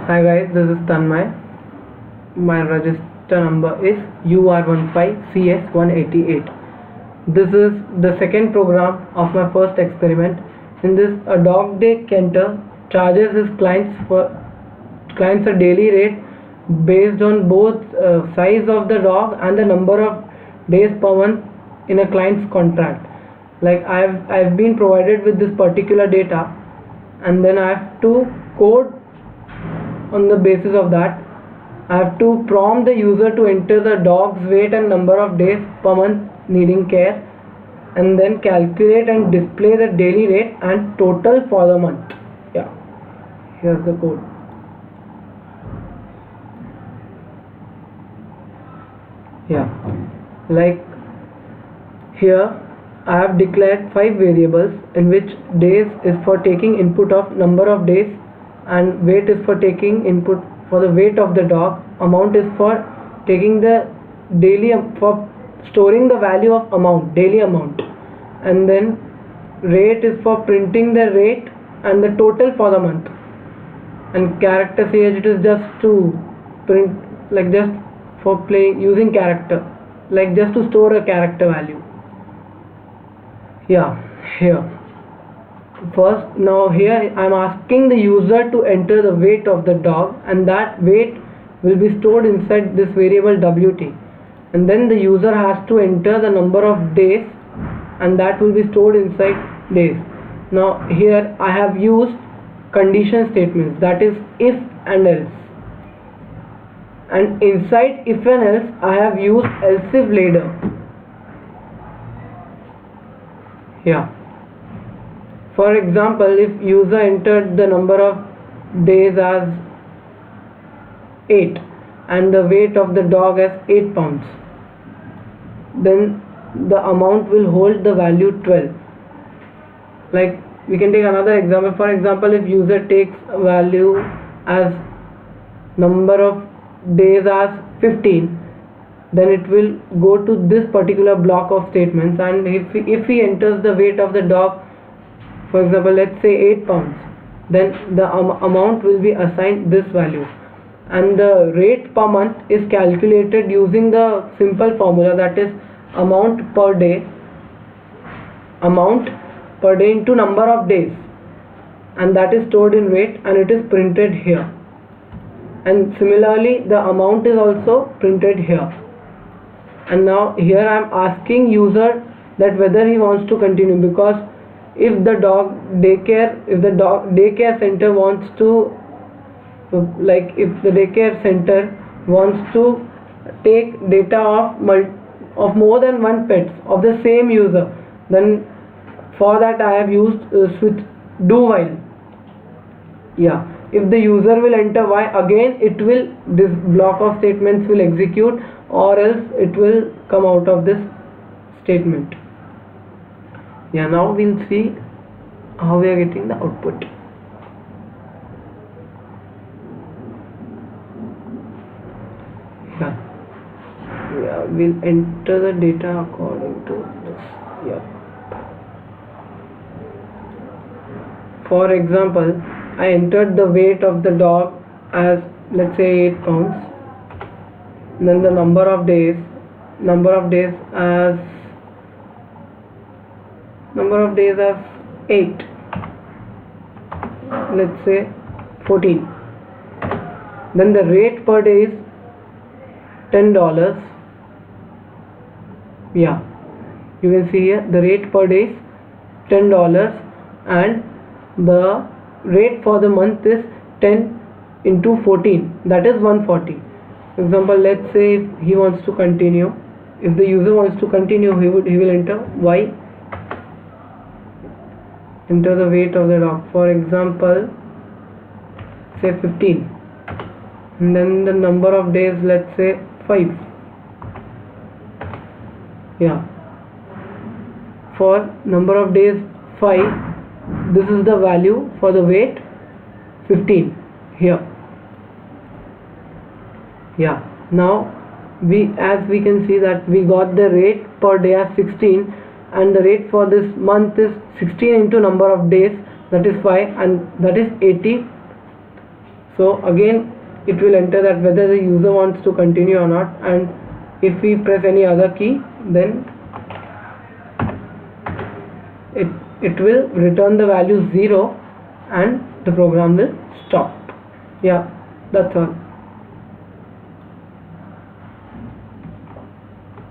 Hi guys, this is Tanmay. My register number is UR15CS188. This is the second program of my first experiment. In this, a dog day canter charges his clients a daily rate based on both size of the dog and the number of days per month in a client's contract. Like I've been provided with this particular data, and then I have to code on the basis of that. I have to prompt the user to enter the dog's weight and number of days per month needing care, and then calculate and display the daily rate and total for the month. Yeah, here's the code. Yeah, like here I have declared 5 variables, in which days is for taking input of number of days, and weight is for taking input for the weight of the dog, amount is for taking the daily, for storing the value of amount, daily amount, and then rate is for printing the rate and the total for the month, and character ch, it is just to print, like just for playing using character, like just to store a character value. Yeah, here first, now here I am asking the user to enter the weight of the dog, and that weight will be stored inside this variable wt, and then the user has to enter the number of days, and that will be stored inside days. Now here I have used condition statements, that is if and else, and inside if and else I have used else if ladder. Yeah, for example, if user entered the number of days as 8 and the weight of the dog as 8 pounds, then the amount will hold the value 12. Like we can take another example. For example, if user takes a value as number of days as 15, then it will go to this particular block of statements, and if he enters the weight of the dog, for example, let's say 8 pounds, then the amount will be assigned this value, and the rate per month is calculated using the simple formula, that is amount per day into number of days, and that is stored in rate and it is printed here, and similarly the amount is also printed here. And now here I am asking user that whether he wants to continue, because if the daycare center wants to, like if the daycare center wants to take data of more than one pet of the same user, then for that I have used switch do while. Yeah, if the user will enter y, again this block of statements will execute, or else it will come out of this statement. Yeah, now we'll see how we are getting the output. Yeah, we'll enter the data according to this. Yeah, for example, I entered the weight of the dog as, let's say, 8 pounds, then the number of days as 8, let's say 14, then the rate per day is $10. Yeah, you can see here the rate per day is $10, and the rate for the month is 10 into 14, that is 140. For example, let's say if he wants to continue, if the user wants to continue, he will enter y, enter the weight of the dog, for example say 15, and then the number of days, let's say 5. Yeah, for number of days 5, this is the value for the weight 15 here. Yeah, now as we can see that we got the rate per day as 16, and the rate for this month is 16 into number of days, that is 5, and that is 80 So again it will enter that whether the user wants to continue or not, and if we press any other key, then it will return the value 0 and the program will stop. Yeah, that's all.